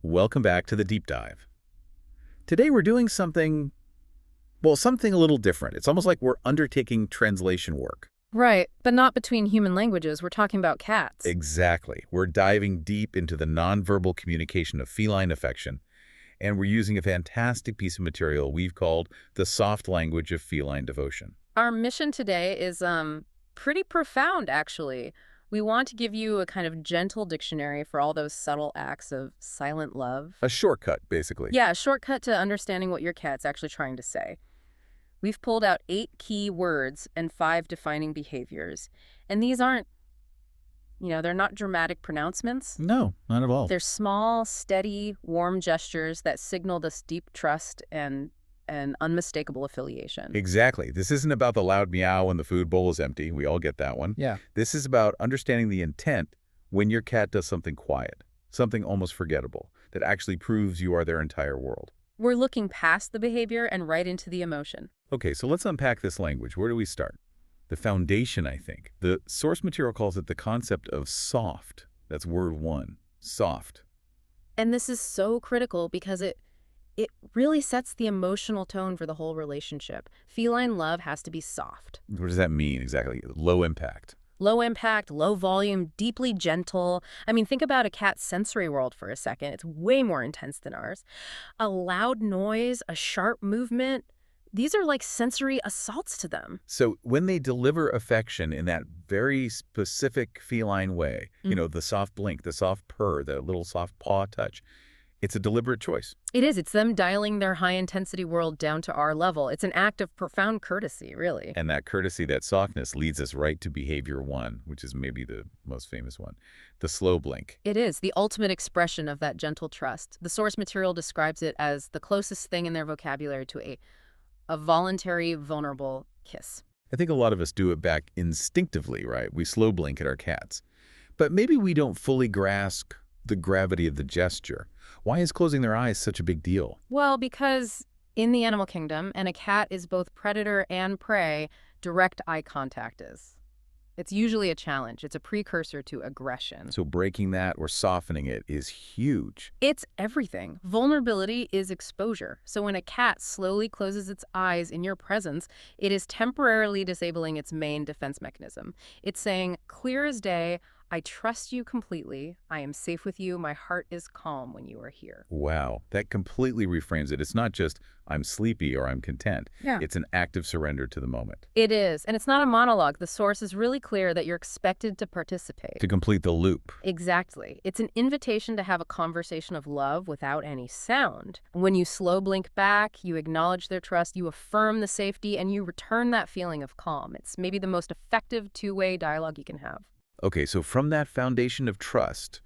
Welcome back to the deep dive. Today we're doing something a little different. It's almost like we're undertaking translation work. Right, but not between human languages. We're talking about cats. Exactly. We're diving deep into the nonverbal communication of feline affection, and we're using a fantastic piece of material we've called the soft language of feline devotion. Our mission today is pretty profound, actually. We want to give you a kind of gentle dictionary for all those subtle acts of silent love. A shortcut, basically. Yeah, a shortcut to understanding what your cat's actually trying to say. We've pulled out 8 key words and 5 defining behaviors. And these aren't, they're not dramatic pronouncements. No, not at all. They're small, steady, warm gestures that signal this deep trust and an unmistakable affiliation. Exactly. This isn't about the loud meow when the food bowl is empty. We all get that one. Yeah. This is about understanding the intent when your cat does something quiet, something almost forgettable, that actually proves you are their entire world. We're looking past the behavior and right into the emotion. Okay, so let's unpack this language. Where do we start? The foundation, I think. The source material calls it the concept of soft. That's word 1, soft. And this is so critical because it really sets the emotional tone for the whole relationship. Feline love has to be soft. What does that mean exactly? Low impact. Low impact, low volume, deeply gentle. I mean, think about a cat's sensory world for a second. It's way more intense than ours. A loud noise, a sharp movement, these are like sensory assaults to them. So when they deliver affection in that very specific feline way, the soft blink, the soft purr, the little soft paw touch, it's a deliberate choice. It is. It's them dialing their high-intensity world down to our level. It's an act of profound courtesy, really. And that courtesy, that softness, leads us right to behavior 1, which is maybe the most famous one, the slow blink. It is the ultimate expression of that gentle trust. The source material describes it as the closest thing in their vocabulary to a voluntary, vulnerable kiss. I think a lot of us do it back instinctively, right? We slow blink at our cats. But maybe we don't fully grasp the gravity of the gesture. Why is closing their eyes such a big deal? Well, because in the animal kingdom, and a cat is both predator and prey, direct eye contact is. It's usually a challenge. It's a precursor to aggression. So breaking that or softening it is huge. It's everything. Vulnerability is exposure. So when a cat slowly closes its eyes in your presence, it is temporarily disabling its main defense mechanism. It's saying, clear as day, I trust you completely. I am safe with you. My heart is calm when you are here. Wow, that completely reframes it. It's not just, I'm sleepy or I'm content. Yeah. It's an active surrender to the moment. It is. And it's not a monologue. The source is really clear that you're expected to participate. To complete the loop. Exactly. It's an invitation to have a conversation of love without any sound. When you slow blink back, you acknowledge their trust, you affirm the safety, and you return that feeling of calm. It's maybe the most effective two-way dialogue you can have. Okay, so from that foundation of trust,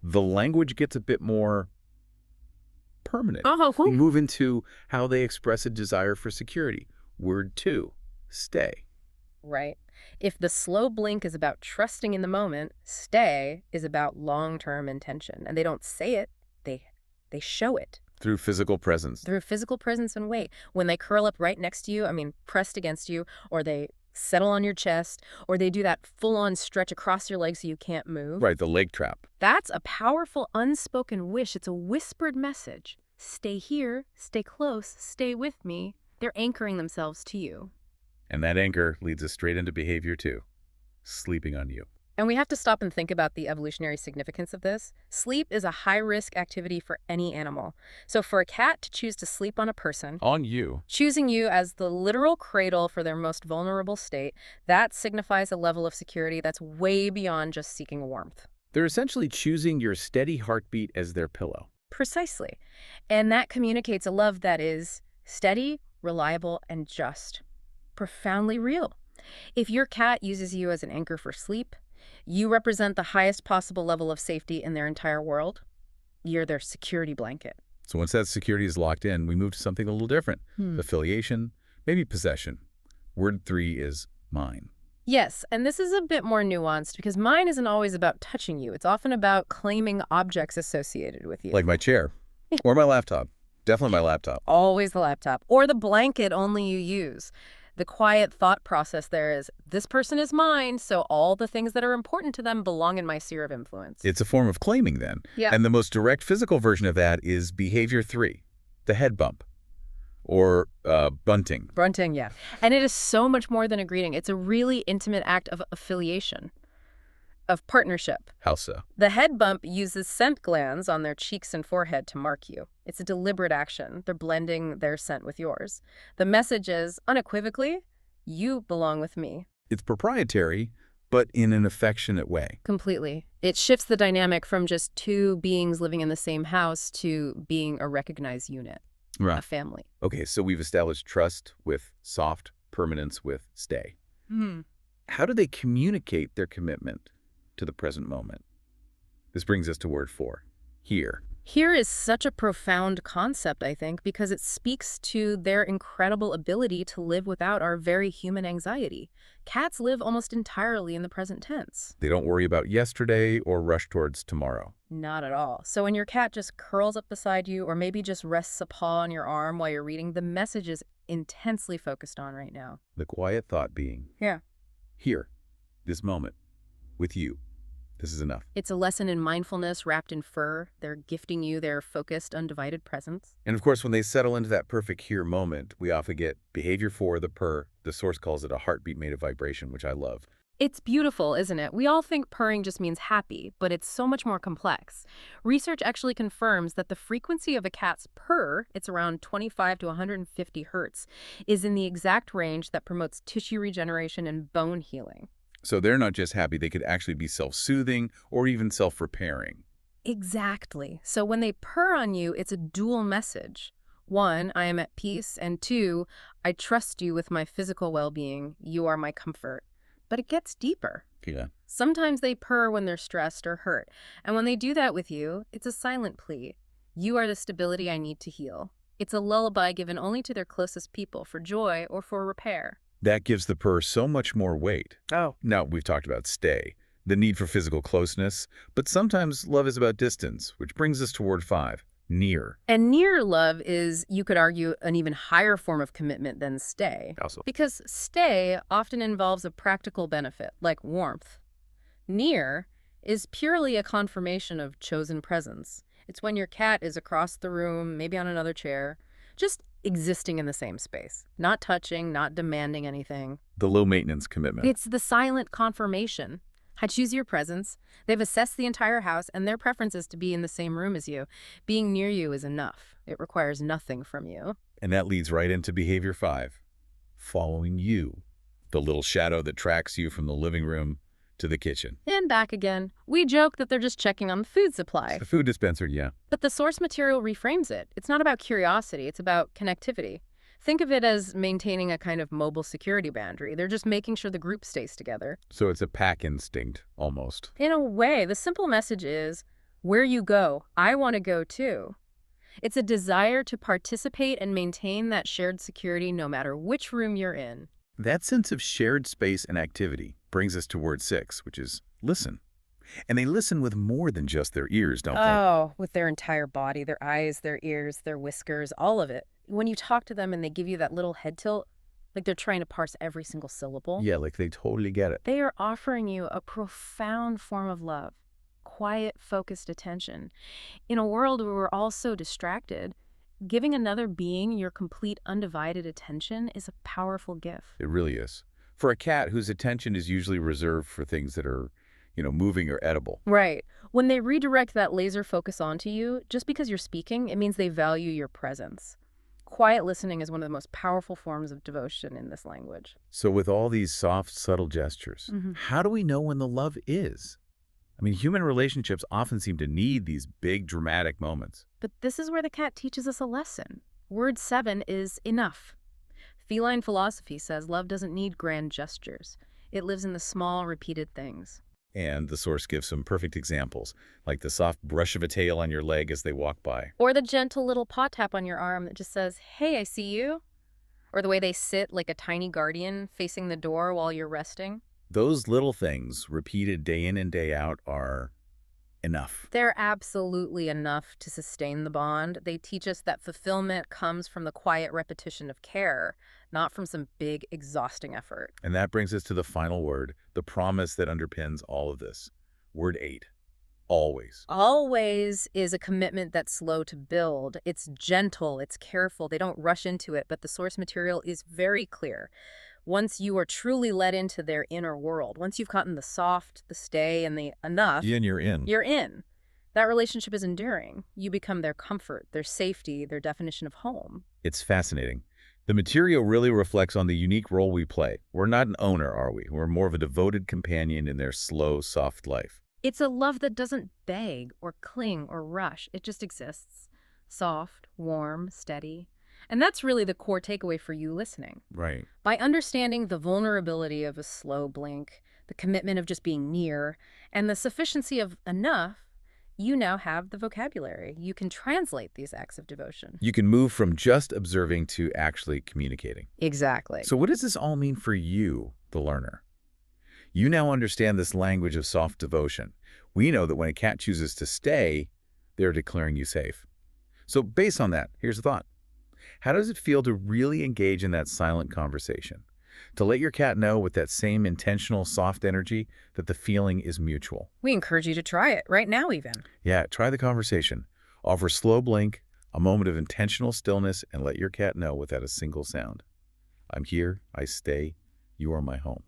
the language gets a bit more permanent. We move into how they express a desire for security. Word 2, stay. Right. If the slow blink is about trusting in the moment, stay is about long-term intention. And they don't say it, they show it. Through physical presence. Through physical presence and weight. When they curl up right next to you, pressed against you, or they settle on your chest, or they do that full-on stretch across your legs so you can't move. Right, the leg trap. That's a powerful unspoken wish. It's a whispered message. Stay here, stay close, stay with me. They're anchoring themselves to you. And that anchor leads us straight into behavior 2, sleeping on you. And we have to stop and think about the evolutionary significance of this. Sleep is a high-risk activity for any animal. So for a cat to choose to sleep on a person, On you. choosing you as the literal cradle for their most vulnerable state, that signifies a level of security that's way beyond just seeking warmth. They're essentially choosing your steady heartbeat as their pillow. Precisely. And that communicates a love that is steady, reliable, and just. Profoundly real. If your cat uses you as an anchor for sleep, you represent the highest possible level of safety in their entire world. You're their security blanket. So once that security is locked in, we move to something a little different. Affiliation, maybe possession. Word 3 is mine. Yes, and this is a bit more nuanced because mine isn't always about touching you. It's often about claiming objects associated with you. Like my chair or my laptop. Definitely my laptop. Always the laptop. Or the blanket only you use. The quiet thought process there is, this person is mine, so all the things that are important to them belong in my sphere of influence. It's a form of claiming then. Yeah. And the most direct physical version of that is behavior 3, the head bump, or bunting. Bunting, yeah. And it is so much more than a greeting. It's a really intimate act of affiliation, of partnership. How so? The head bump uses scent glands on their cheeks and forehead to mark you. It's a deliberate action. They're blending their scent with yours. The message is, unequivocally, you belong with me. It's proprietary, but in an affectionate way. Completely. It shifts the dynamic from just two beings living in the same house to being a recognized unit, a family. Okay, so we've established trust with soft, permanence with stay. How do they communicate their commitment to the present moment? This brings us to word 4, here. Here is such a profound concept, I think, because it speaks to their incredible ability to live without our very human anxiety. Cats live almost entirely in the present tense. They don't worry about yesterday or rush towards tomorrow. Not at all. So when your cat just curls up beside you or maybe just rests a paw on your arm while you're reading, the message is intensely focused on right now. The quiet thought being, here, this moment, with you. This is enough. It's a lesson in mindfulness wrapped in fur. They're gifting you their focused, undivided presence. And of course, when they settle into that perfect here moment, we often get behavior 4, the purr. The source calls it a heartbeat made of vibration, which I love. It's beautiful, isn't it? We all think purring just means happy, but it's so much more complex. Research actually confirms that the frequency of a cat's purr, it's around 25 to 150 hertz, is in the exact range that promotes tissue regeneration and bone healing. So they're not just happy, they could actually be self-soothing or even self-repairing. Exactly. So when they purr on you, it's a dual message. 1, I am at peace, and 2, I trust you with my physical well-being. You are my comfort. But it gets deeper. Yeah. Sometimes they purr when they're stressed or hurt. And when they do that with you, it's a silent plea. You are the stability I need to heal. It's a lullaby given only to their closest people for joy or for repair. That gives the purr so much more weight. Oh. Now, we've talked about stay, the need for physical closeness, but sometimes love is about distance, which brings us to word 5, near. And near love is, you could argue, an even higher form of commitment than stay. Also. Because stay often involves a practical benefit, like warmth. Near is purely a confirmation of chosen presence. It's when your cat is across the room, maybe on another chair, just existing in the same space, not touching, not demanding anything. The low-maintenance commitment. It's the silent confirmation. I choose your presence. They've assessed the entire house, and their preference is to be in the same room as you. Being near you is enough. It requires nothing from you. And that leads right into behavior 5, following you, the little shadow that tracks you from the living room to the kitchen. And back again. We joke that they're just checking on the food supply. The food dispenser, yeah. But the source material reframes it. It's not about curiosity. It's about connectivity. Think of it as maintaining a kind of mobile security boundary. They're just making sure the group stays together. So it's a pack instinct, almost. In a way, the simple message is, where you go, I want to go too. It's a desire to participate and maintain that shared security no matter which room you're in. That sense of shared space and activity brings us to word 6, which is listen. And they listen with more than just their ears, don't they? Oh, with their entire body, their eyes, their ears, their whiskers, all of it. When you talk to them and they give you that little head tilt, like they're trying to parse every single syllable. Yeah, like they totally get it. They are offering you a profound form of love, quiet, focused attention. In a world where we're all so distracted, giving another being your complete undivided attention is a powerful gift. It really is. For a cat whose attention is usually reserved for things that are, moving or edible. Right. When they redirect that laser focus onto you, just because you're speaking, it means they value your presence. Quiet listening is one of the most powerful forms of devotion in this language. So with all these soft, subtle gestures, how do we know when the love is? I mean, human relationships often seem to need these big, dramatic moments. But this is where the cat teaches us a lesson. Word 7 is enough. Feline philosophy says love doesn't need grand gestures. It lives in the small, repeated things. And the source gives some perfect examples, like the soft brush of a tail on your leg as they walk by. Or the gentle little paw tap on your arm that just says, hey, I see you. Or the way they sit like a tiny guardian facing the door while you're resting. Those little things, repeated day in and day out, are enough. They're absolutely enough to sustain the bond. They teach us that fulfillment comes from the quiet repetition of care, not from some big, exhausting effort. And that brings us to the final word, the promise that underpins all of this. Word 8. Always. Always is a commitment that's slow to build. It's gentle, it's careful. They don't rush into it, but the source material is very clear. Once you are truly let into their inner world, once you've gotten the soft, the stay, and the enough, Yeah, and you're in. you're in. That relationship is enduring. You become their comfort, their safety, their definition of home. It's fascinating. The material really reflects on the unique role we play. We're not an owner, are we? We're more of a devoted companion in their slow, soft life. It's a love that doesn't beg or cling or rush. It just exists. Soft, warm, steady. And that's really the core takeaway for you listening. Right. By understanding the vulnerability of a slow blink, the commitment of just being near, and the sufficiency of enough, you now have the vocabulary. You can translate these acts of devotion. You can move from just observing to actually communicating. Exactly. So what does this all mean for you, the learner? You now understand this language of soft devotion. We know that when a cat chooses to stay, they're declaring you safe. So based on that, here's a thought. How does it feel to really engage in that silent conversation? To let your cat know with that same intentional, soft energy that the feeling is mutual? We encourage you to try it right now even. Yeah, try the conversation. Offer slow blink, a moment of intentional stillness, and let your cat know without a single sound. I'm here, I stay, you are my home.